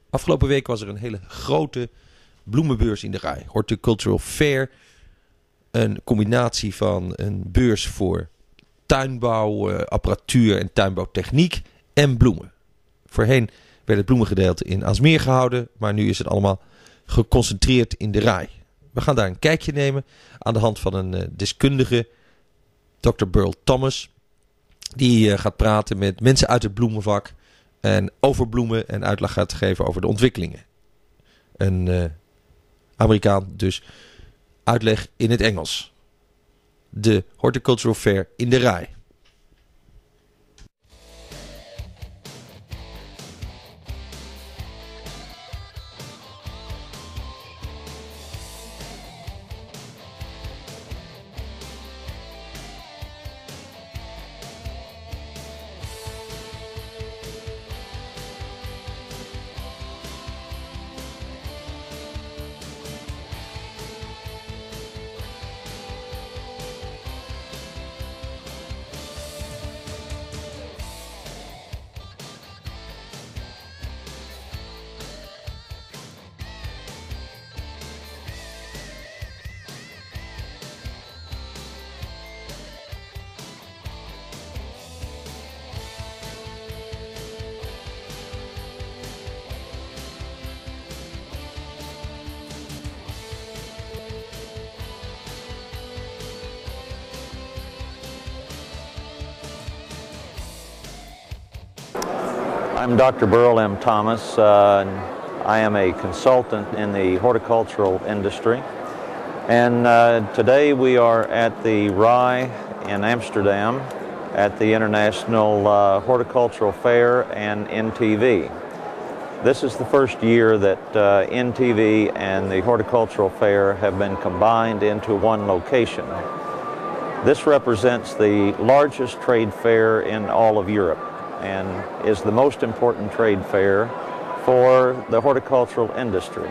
Afgelopen week was er een hele grote bloemenbeurs in de RAI. Horticultural Fair. Een combinatie van een beurs voor tuinbouw, apparatuur en tuinbouwtechniek en bloemen. Voorheen werd het bloemengedeelte in Aalsmeer gehouden, maar nu is het allemaal geconcentreerd in de RAI. We gaan daar een kijkje nemen aan de hand van een deskundige, Dr. Berl Thomas. Die gaat praten met mensen uit het bloemenvak en over bloemen en uitleg gaat geven over de ontwikkelingen. Een Amerikaan dus uitleg in het Engels. De Horticultural Fair in de RAI. I'm Dr. Berl Thomas. I am a consultant in the horticultural industry. And today we are at the RAI in Amsterdam at the International Horticultural Fair and NTV. This is the first year that NTV and the Horticultural Fair have been combined into one location. This represents the largest trade fair in all of Europe and is the most important trade fair for the horticultural industry.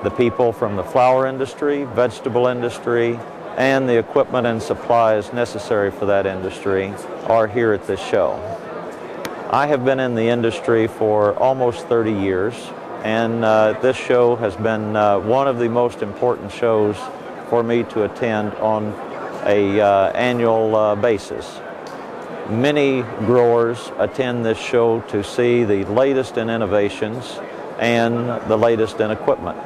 The people from the flower industry, vegetable industry, and the equipment and supplies necessary for that industry are here at this show. I have been in the industry for almost 30 years, and this show has been one of the most important shows for me to attend on an annual basis. Many growers attend this show to see the latest in innovations and the latest in equipment.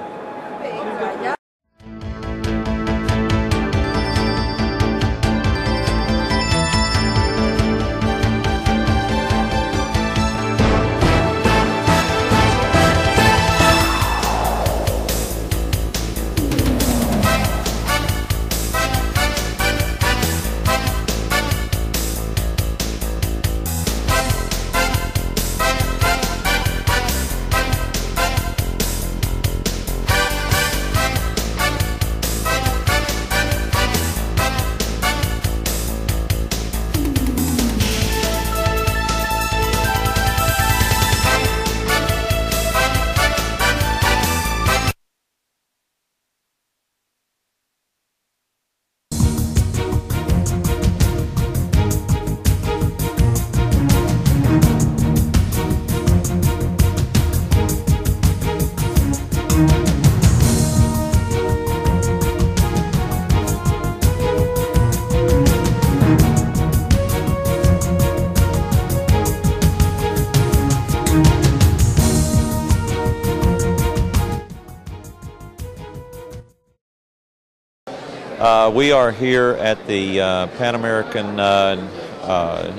We are here at the Pan American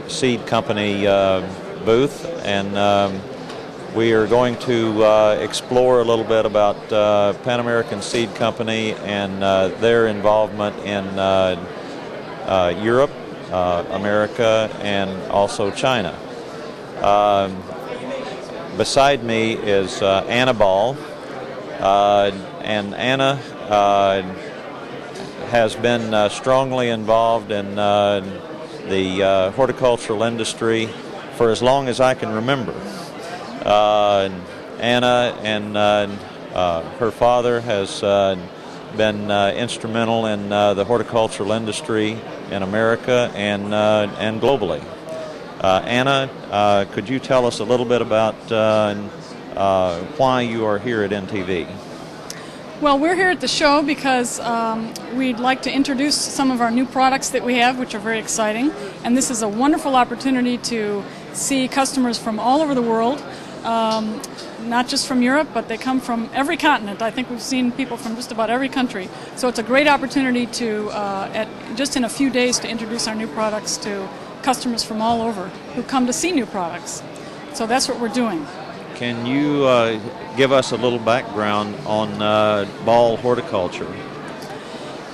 Seed Company booth, and we are going to explore a little bit about Pan American Seed Company and their involvement in Europe, America, and also China. Beside me is Anna Ball, and Anna has been strongly involved in the horticultural industry for as long as I can remember. Anna and her father has been instrumental in the horticultural industry in America and globally. Anna, could you tell us a little bit about why you are here at NTV. Well, we're here at the show because we'd like to introduce some of our new products that we have, which are very exciting. And this is a wonderful opportunity to see customers from all over the world, not just from Europe, but they come from every continent. I think we've seen people from just about every country. So it's a great opportunity to, just in a few days, to introduce our new products to customers from all over who come to see new products. So that's what we're doing. Can you give us a little background on Berl Horticulture?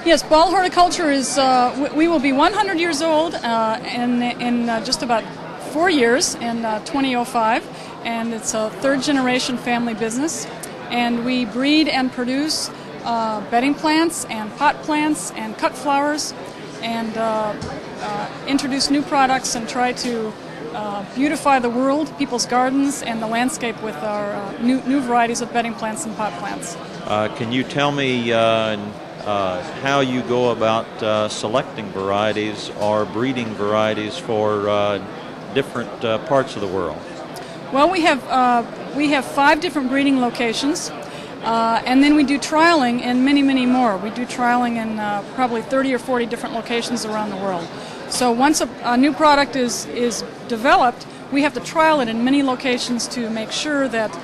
Yes, Berl Horticulture is, we will be 100 years old in just about 4 years in 2005, and it's a third-generation family business. And we breed and produce bedding plants and pot plants and cut flowers and introduce new products and try to beautify the world, people's gardens, and the landscape with our new varieties of bedding plants and pot plants. Can you tell me how you go about selecting varieties or breeding varieties for different parts of the world? Well, we have 5 different breeding locations, and then we do trialing in many more. We do trialing in probably 30 or 40 different locations around the world. So once a new product is developed, we have to trial it in many locations to make sure that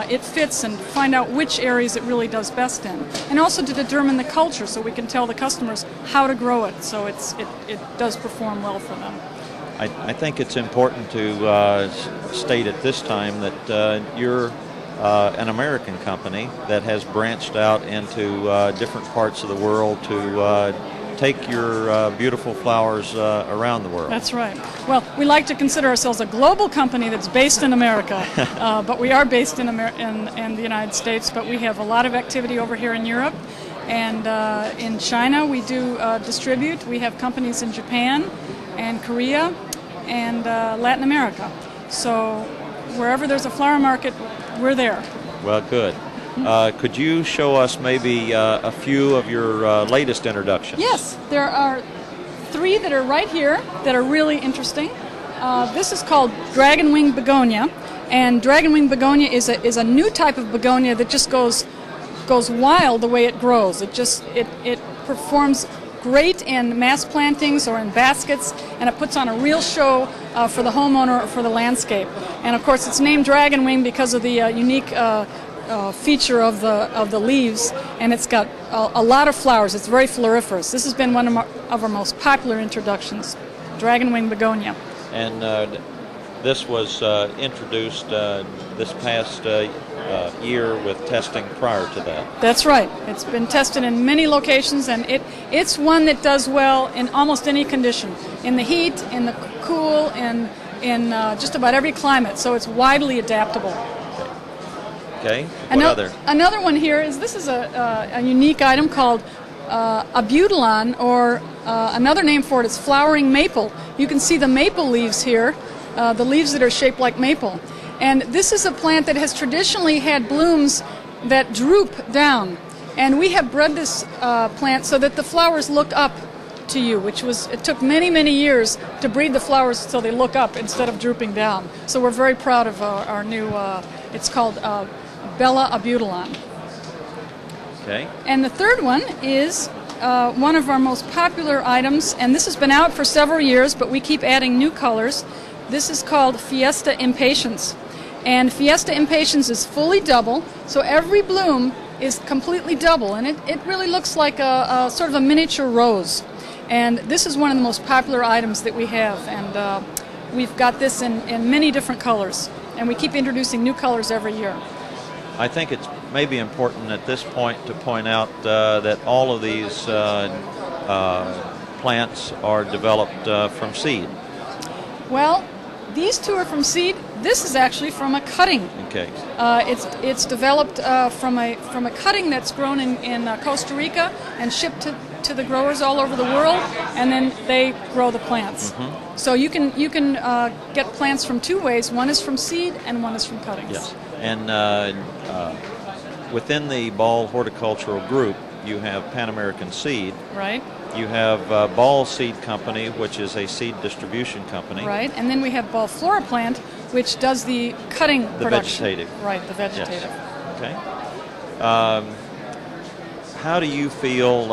it fits and find out which areas it really does best in. And also to determine the culture so we can tell the customers how to grow it so it does perform well for them. I think it's important to state at this time that you're an American company that has branched out into different parts of the world to take your beautiful flowers around the world. That's right. Well, we like to consider ourselves a global company that's based in America, but we are based in the United States, but we have a lot of activity over here in Europe. And in China we do distribute. We have companies in Japan and Korea and Latin America. So wherever there's a flower market, we're there. Well, good. Could you show us maybe a few of your latest introductions? Yes, there are 3 that are right here that are really interesting. This is called dragon wing begonia, and dragon wing begonia is a new type of begonia that just goes wild the way it grows. It performs great in mass plantings or in baskets, and it puts on a real show for the homeowner or for the landscape. And of course, it's named dragon wing because of the unique feature of the leaves, and it's got a lot of flowers. It's very floriferous. This has been one of our most popular introductions, dragon wing begonia. And this was introduced this past year with testing prior to that. That's right. It's been tested in many locations, and it's one that does well in almost any condition, in the heat, in the cool, in just about every climate. So it's widely adaptable. Okay. What other? Another one here is this is a unique item called a butylon, or another name for it is flowering maple. You can see the maple leaves here, the leaves that are shaped like maple. And this is a plant that has traditionally had blooms that droop down. And we have bred this plant so that the flowers look up to you, it took many years to breed the flowers so they look up instead of drooping down. So we're very proud of our new, it's called Bella Abutylon. Okay. And the third one is one of our most popular items, and this has been out for several years, but we keep adding new colors. This is called Fiesta Impatiens. And Fiesta Impatiens is fully double, so every bloom is completely double, and it really looks like a sort of a miniature rose. And this is one of the most popular items that we have, and we've got this in many different colors, and we keep introducing new colors every year. I think it's maybe important at this point to point out that all of these plants are developed from seed. Well, these 2 are from seed. This is actually from a cutting. Okay. It's developed from a cutting that's grown in Costa Rica and shipped to the growers all over the world, and then they grow the plants. Mm-hmm. So you can get plants from 2 ways. One is from seed and one is from cuttings. Yes. And within the Berl Horticultural Group, you have Pan American Seed. Right. You have Berl Seed Company, which is a seed distribution company. Right, and then we have Berl Flora Plant, which does the cutting The production. vegetative. Right, the vegetative. Yes. Okay. How do you feel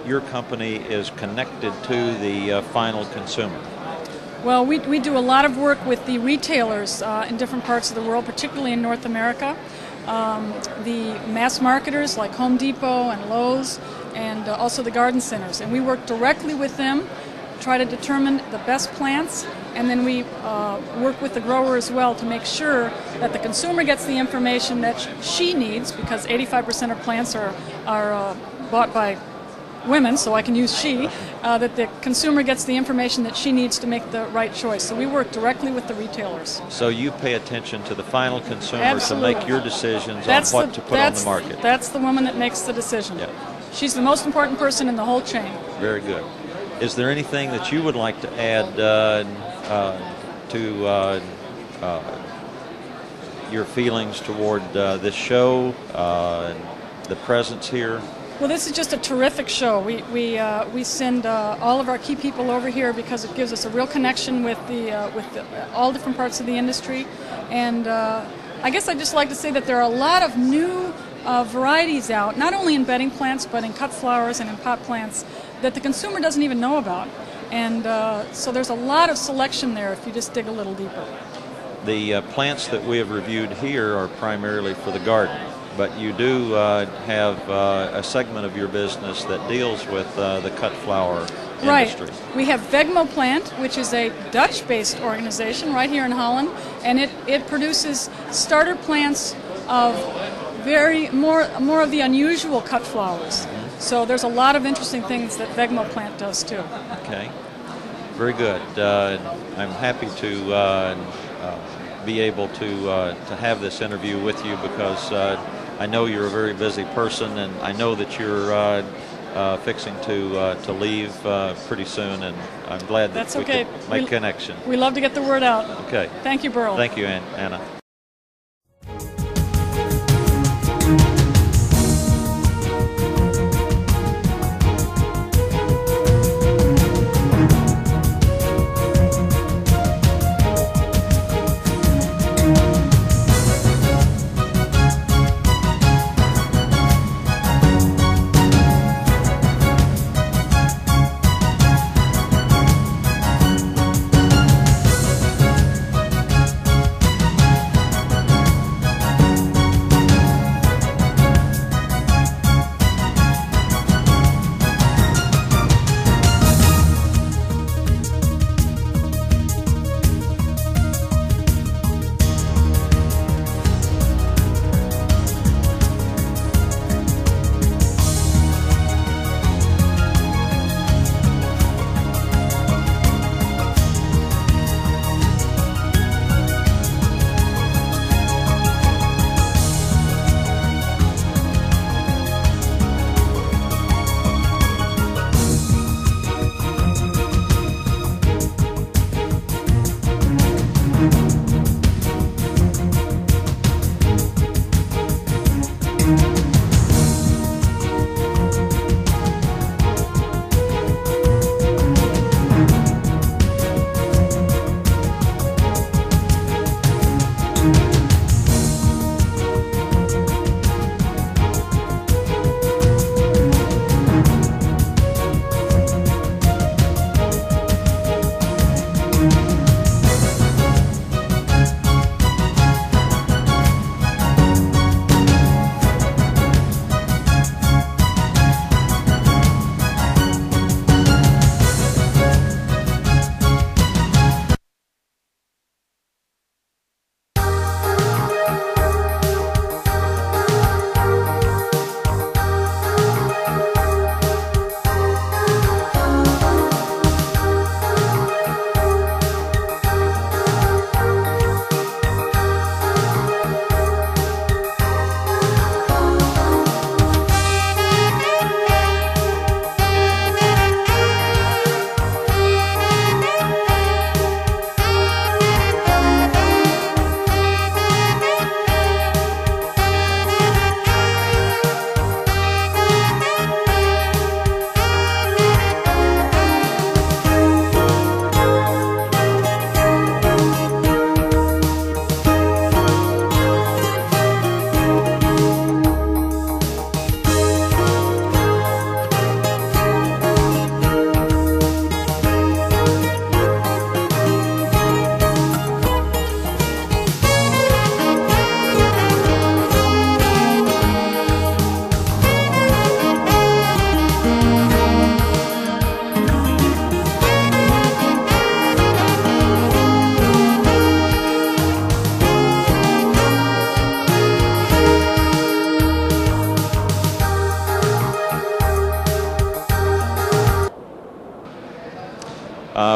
your company is connected to the final consumer? Well, we do a lot of work with the retailers in different parts of the world, particularly in North America. The mass marketers like Home Depot and Lowe's, and also the garden centers. And we work directly with them, try to determine the best plants, and then we work with the grower as well to make sure that the consumer gets the information that she needs, because 85% of plants are bought by women, so I can use she, that the consumer gets the information that she needs to make the right choice. So we work directly with the retailers. So you pay attention to the final consumer Absolutely. to make your decisions on what to put on the market. That's the woman that makes the decision. Yeah. She's the most important person in the whole chain. Very good. Is there anything that you would like to add to your feelings toward this show, the presence here? Well, this is just a terrific show. We send all of our key people over here because it gives us a real connection with all different parts of the industry. And I guess I'd just like to say that there are a lot of new varieties out, not only in bedding plants, but in cut flowers and in pot plants, that the consumer doesn't even know about. And so there's a lot of selection there if you just dig a little deeper. The plants that we have reviewed here are primarily for the garden, but you do have a segment of your business that deals with the cut flower industry. Right. We have Vegmo Plant, which is a Dutch-based organization right here in Holland, and it produces starter plants of more of the unusual cut flowers. Mm-hmm. So there's a lot of interesting things that Vegmo Plant does too. Okay. Very good. I'm happy to be able to have this interview with you because I know you're a very busy person, and I know that you're fixing to leave pretty soon, and I'm glad that we could make connection. We love to get the word out. Okay. Thank you, Berl. Thank you, Anna.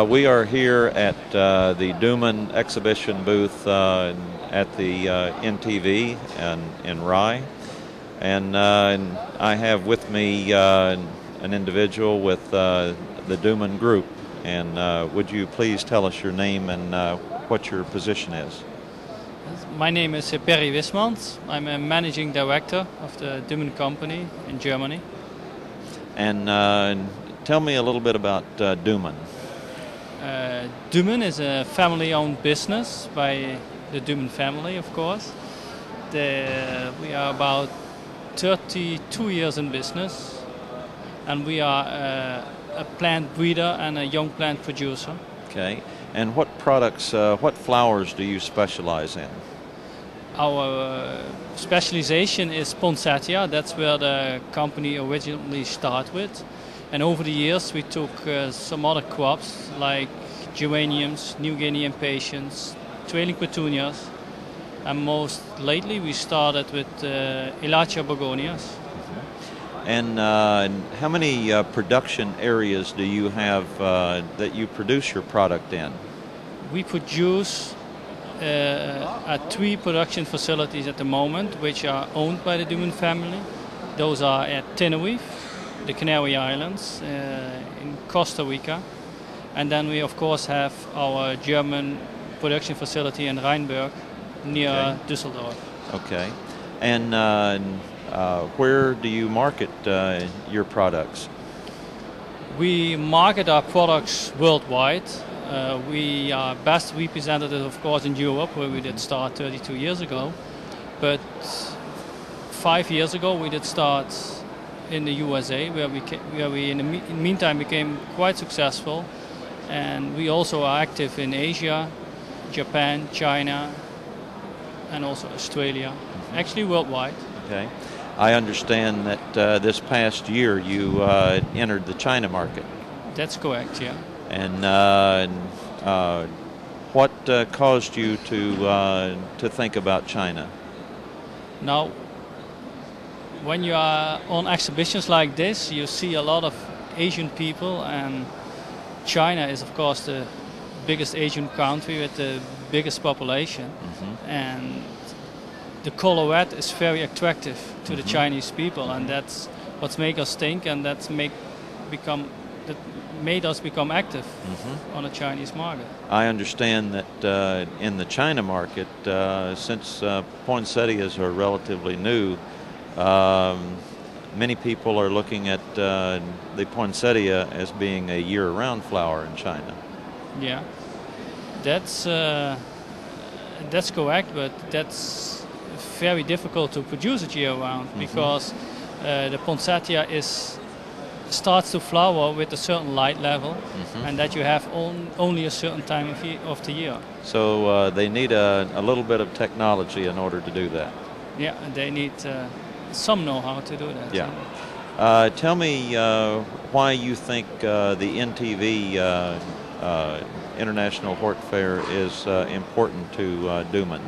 We are here at the Duman exhibition booth at the NTV in RAI. And I have with me an individual with the Duman group. And would you please tell us your name and what your position is? My name is Perry Wismans. I'm a managing director of the Duman company in Germany. And tell me a little bit about Duman. Duman is a family-owned business by the Duman family, of course. We are about 32 years in business, and we are a plant breeder and a young plant producer. Okay. And what products, what flowers do you specialize in? Our specialization is poinsettia. That's where the company originally started with. And over the years we took some other crops like geraniums, New Guinea impatiens, trailing petunias. And most lately we started with Elacia begonias. And how many production areas do you have that you produce your product in? We produce at 3 production facilities at the moment, which are owned by the Duman family. Those are at Tenerife, the Canary Islands, in Costa Rica. And then we of course have our German production facility in Rheinberg, near Düsseldorf. Okay. And where do you market your products? We market our products worldwide. We are best represented, of course, in Europe, where we did start 32 years ago. But 5 years ago, we did start in the USA, where we in the meantime became quite successful. And we also are active in Asia, Japan, China, and also Australia, actually worldwide. Okay. I understand that this past year you entered the China market. That's correct, yeah. And what caused you to think about China? Now, when you are on exhibitions like this, you see a lot of Asian people, and China is of course the biggest Asian country with the biggest population. And the color red is very attractive to the Chinese people, and that's what made us think, and that made us become active on the Chinese market. I understand that in the China market, since poinsettias are relatively new, many people are looking at the poinsettia as being a year-round flower in China. Yeah, that's correct, but that's very difficult to produce it year-round because the poinsettia starts to flower with a certain light level, and that you have only a certain time of the year. So they need a little bit of technology in order to do that. Yeah, they need some know-how to do that. Yeah. Tell me why you think the NTV International Hort Fair is important to Duman.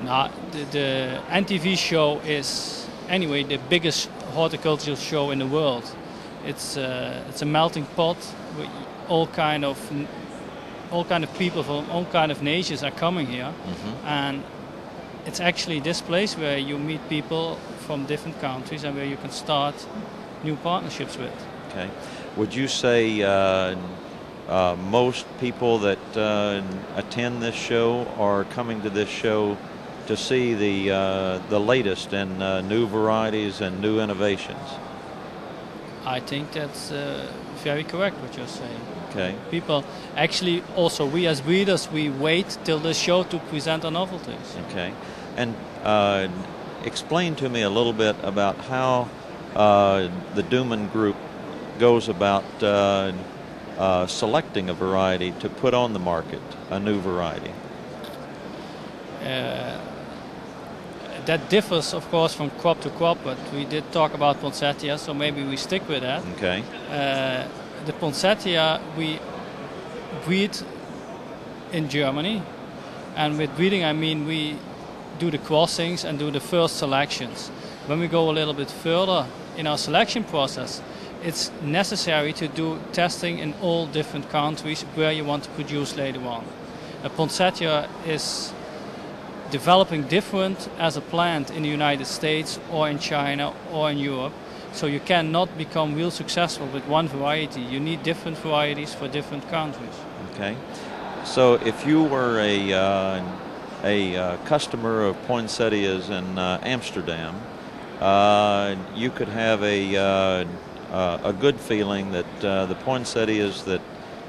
Now, the NTV show is anyway the biggest horticultural show in the world. It's a melting pot with all kind of people from all kind of nations are coming here, and it's actually this place where you meet people from different countries and where you can start new partnerships with. Okay. Would you say most people that attend this show are coming to this show to see the latest in new varieties and new innovations? I think that's very correct what you're saying. Okay. People actually also, we as breeders, we wait till the show to present our novelties. Okay. And explain to me a little bit about how the Duman group goes about selecting a variety to put on the market, a new variety. That differs, of course, from crop to crop, but we did talk about poinsettia, so maybe we stick with that. Okay. The poinsettia we breed in Germany, and with breeding I mean we do the crossings and do the first selections. When we go a little bit further in our selection process, it's necessary to do testing in all different countries where you want to produce later on. A poinsettia is developing different as a plant in the United States or in China or in Europe. So you cannot become real successful with one variety. You need different varieties for different countries. Okay. So if you were a customer of poinsettias in Amsterdam, you could have a good feeling that the poinsettias that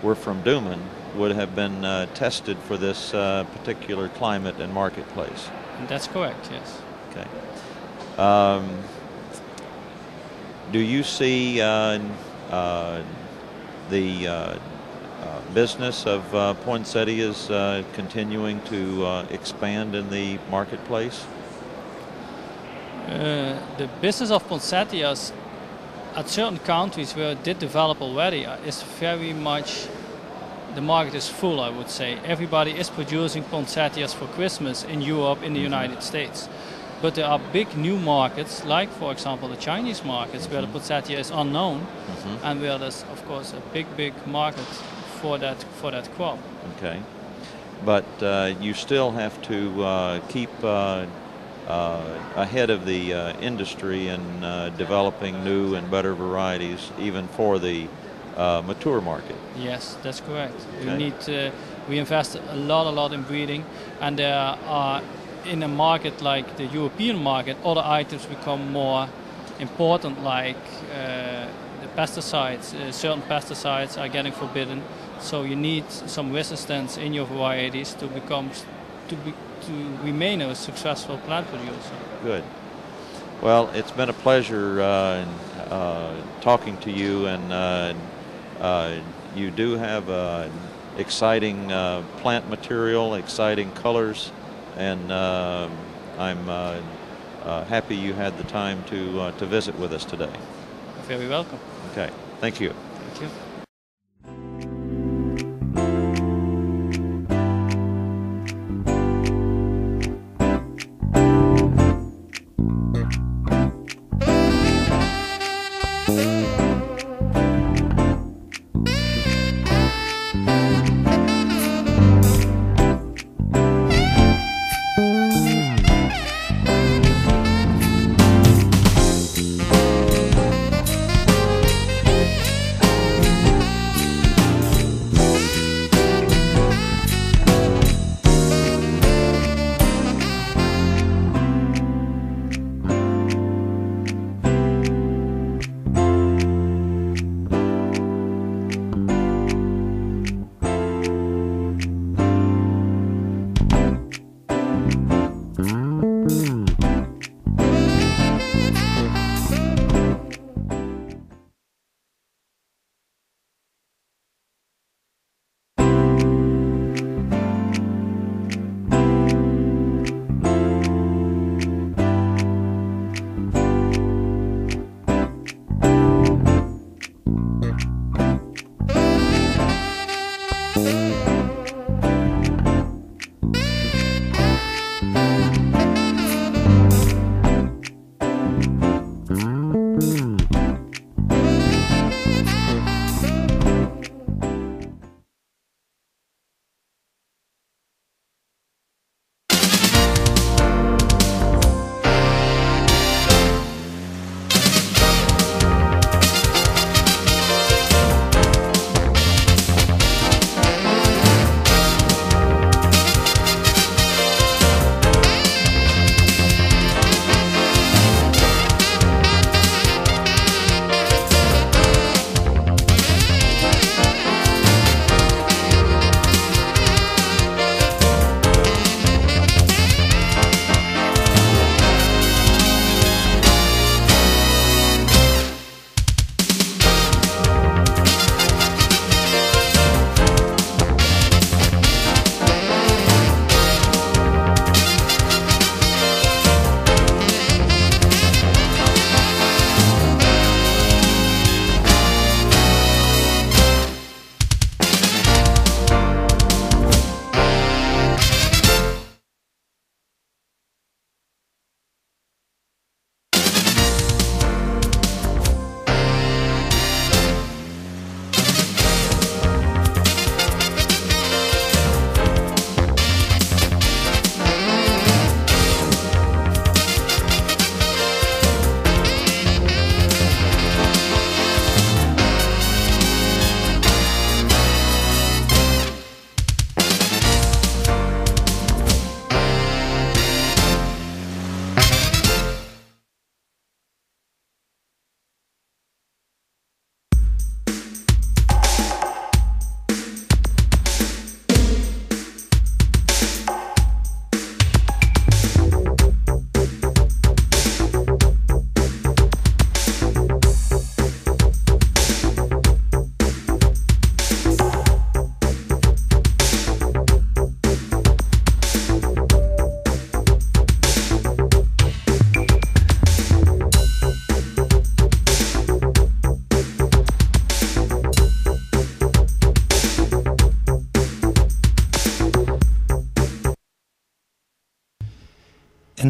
were from Doomen would have been tested for this particular climate and marketplace. And that's correct, yes. Okay. Do you see the business of poinsettias continuing to expand in the marketplace? The business of poinsettias at certain countries where it did develop already is very much, the market is full, I would say. Everybody is producing poinsettias for Christmas in Europe, in the United States. But there are big new markets, like for example the Chinese markets, where the poinsettia is unknown, and where there's of course a big market for that crop. Okay, but you still have to keep ahead of the industry in developing new and better varieties, even for the mature market. Yes, that's correct. Okay. We invest a lot in breeding, and there are, in a market like the European market, other items become more important, like the pesticides. Certain pesticides are getting forbidden, so you need some resistance in your varieties to remain a successful plant producer. Good. Well, it's been a pleasure talking to you, and you do have exciting plant material, exciting colors, and I'm happy you had the time to visit with us today. You're very welcome. Okay, thank you. Thank you.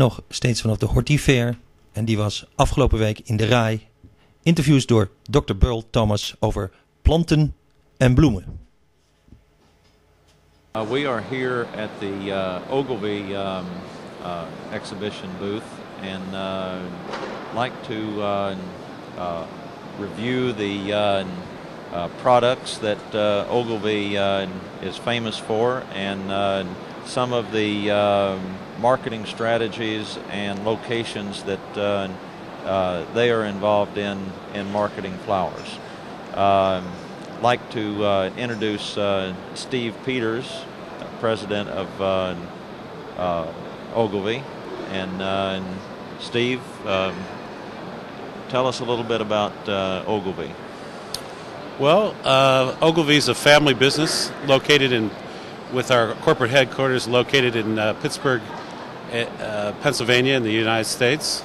nog steeds vanaf de Hortifair. En die was afgelopen week in de RAI. Interviews door Dr. Berl Thomas over planten en bloemen. We are here at the Ogilvy exhibition booth, and like to review the products that Ogilvy is famous for, and some of the marketing strategies and locations that they are involved in marketing flowers. Like to introduce Steve Peters, president of Ogilvy, and Steve, tell us a little bit about Ogilvy. Well, Ogilvy is a family business located with our corporate headquarters located in Pittsburgh, Pennsylvania, in the United States.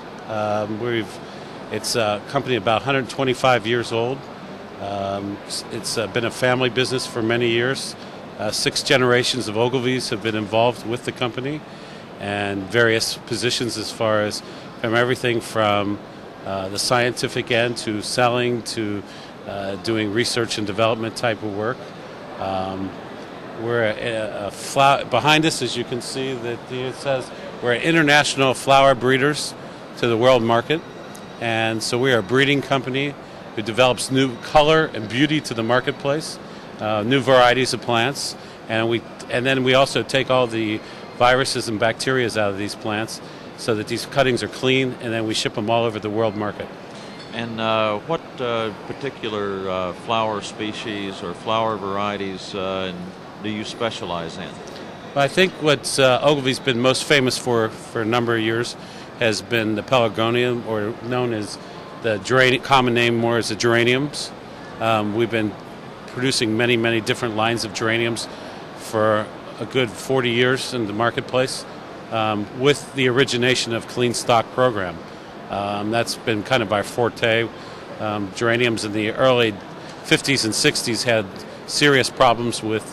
It's a company about 125 years old. It's been a family business for many years. 6 generations of Ogilvys have been involved with the company, and various positions as far as from everything from the scientific end to selling to doing research and development type of work. We're behind us, as you can see, that it says we're international flower breeders to the world market, and so we are a breeding company who develops new color and beauty to the marketplace, new varieties of plants, and then we also take all the viruses and bacteria out of these plants so that these cuttings are clean, and then we ship them all over the world market. And what particular flower species or flower varieties do you specialize in? I think what Ogilvy's been most famous for a number of years has been the pelargonium, or known as the common name more as the geraniums. We've been producing many, many different lines of geraniums for a good 40 years in the marketplace, with the origination of Clean Stock program. That's been kind of our forte. Geraniums in the early 50s and 60s had serious problems with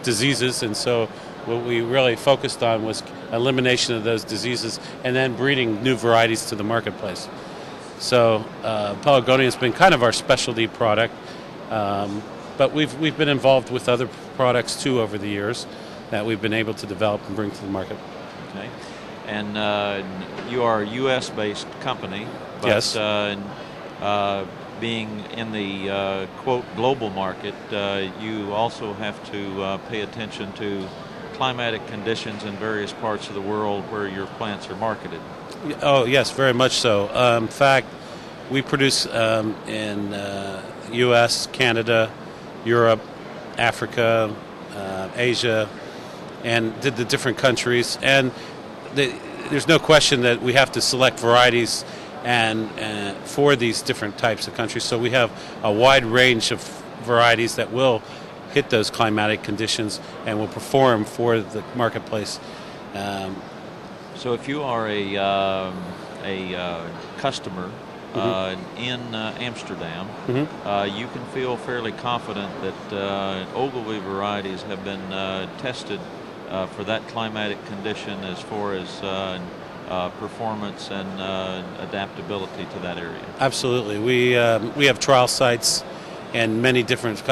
diseases, and so what we really focused on was elimination of those diseases and then breeding new varieties to the marketplace. So pelargonium has been kind of our specialty product, but we've been involved with other products too over the years that we've been able to develop and bring to the market. Okay. And you are a U.S.-based company, but yes. Being in the quote global market, you also have to pay attention to climatic conditions in various parts of the world where your plants are marketed. Oh yes, very much so. In fact, we produce in U.S., Canada, Europe, Africa, Asia, and the different countries. And there's no question that we have to select varieties and for these different types of countries. So we have a wide range of varieties that will hit those climatic conditions and will perform for the marketplace. So if you are a customer in Amsterdam, you can feel fairly confident that Ogilvy varieties have been tested for that climatic condition as far as performance and adaptability to that area. Absolutely. We have trial sites and many different.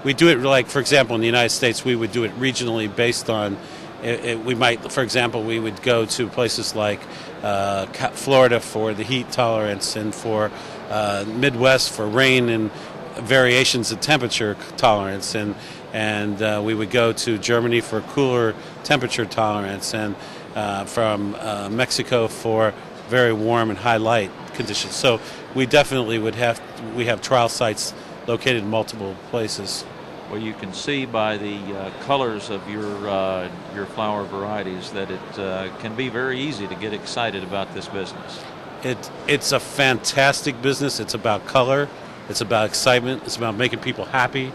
We do it like, for example, in the United States, we would do it regionally based on. We might, for example, we would go to places like Florida for the heat tolerance, and for Midwest for rain and variations of temperature tolerance, and we would go to Germany for cooler temperature tolerance, and from Mexico for very warm and high light conditions. So we definitely we have trial sites located in multiple places. Well, you can see by the colors of your flower varieties that it can be very easy to get excited about this business. It's a fantastic business. It's about color. It's about excitement. It's about making people happy.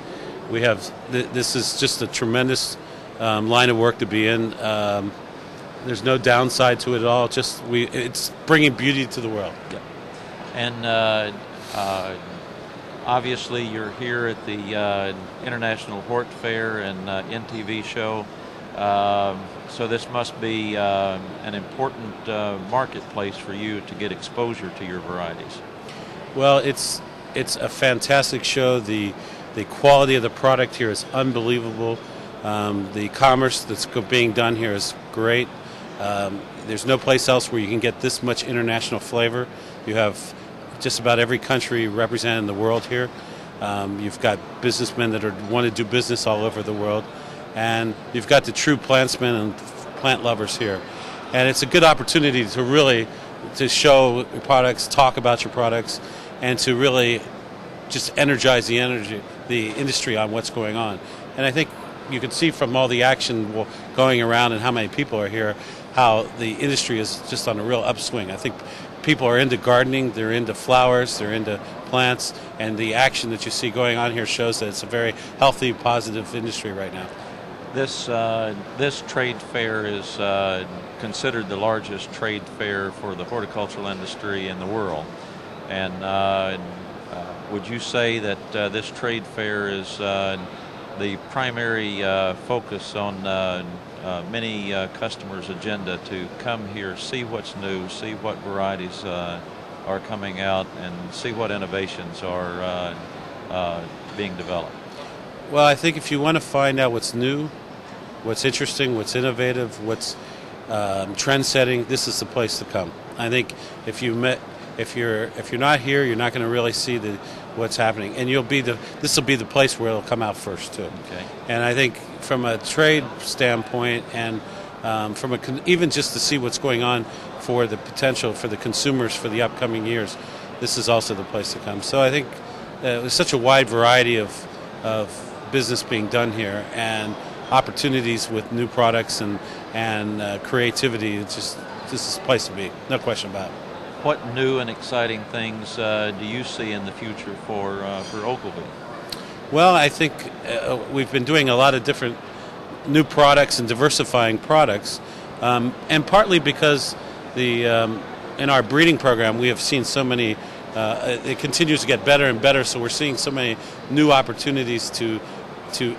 We have this is just a tremendous line of work to be in. There's no downside to it at all. It's bringing beauty to the world. Yeah. And obviously, you're here at the International Hort Fair and NTV show. So this must be an important marketplace for you to get exposure to your varieties. Well, it's a fantastic show. The quality of the product here is unbelievable. The commerce that's being done here is great. There's no place else where you can get this much international flavor. You have just about every country represented in the world here. You've got businessmen that want to do business all over the world. And you've got the true plantsmen and plant lovers here. And it's a good opportunity to really to show your products, talk about your products, and to really just energize the industry on what's going on. And I think you can see from all the action going around and how many people are here, how the industry is just on a real upswing. I think people are into gardening, they're into flowers, they're into plants, and the action that you see going on here shows that it's a very healthy, positive industry right now. This trade fair is considered the largest trade fair for the horticultural industry in the world. And would you say that this trade fair is the primary focus on many customers' agenda to come here, see what's new, see what varieties are coming out, and see what innovations are being developed? Well, I think if you want to find out what's new, what's interesting, what's innovative, what's trend-setting, this is the place to come. I think if you're not here, you're not going to really see what's happening, and this will be the place where it'll come out first too. Okay. And I think from a trade standpoint, and even just to see what's going on for the potential for the consumers for the upcoming years, this is also the place to come. So I think there's such a wide variety of business being done here, and opportunities with new products and creativity. This is the place to be, no question about it. What new and exciting things do you see in the future for Ogilvy? Well, I think we've been doing a lot of different new products and diversifying products, and partly because in our breeding program we have seen so many. It continues to get better and better, so we're seeing so many new opportunities to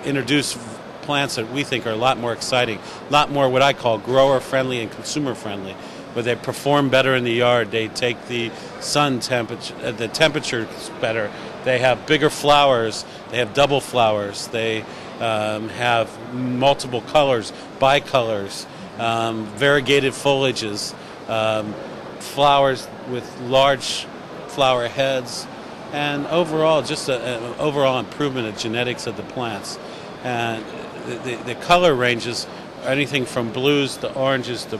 introduce plants that we think are a lot more exciting, a lot more what I call grower-friendly and consumer-friendly, where they perform better in the yard, they take the sun temperature, the temperature better, they have bigger flowers, they have double flowers, they have multiple colors, bicolors, variegated foliages, flowers with large flower heads, and overall just an overall improvement of genetics of the plants. And the color ranges, anything from blues to oranges to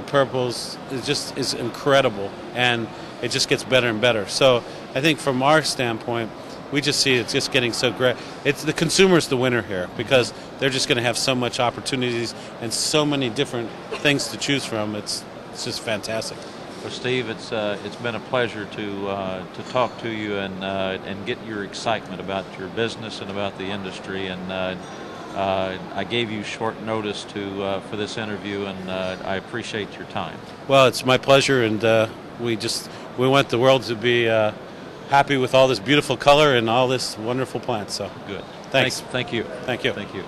purples, is incredible, and it just gets better and better. So I think from our standpoint, we just see it's just getting so great. It's the consumer's the winner here, because they're just going to have so much opportunities and so many different things to choose from. It's just fantastic. Well, Steve, it's been a pleasure to talk to you and get your excitement about your business and about the industry. And I gave you short notice for this interview, and I appreciate your time. Well, it's my pleasure, and we want the world to be happy with all this beautiful color and all this wonderful plants. So good. Thanks. Thank you. Thank you. Thank you.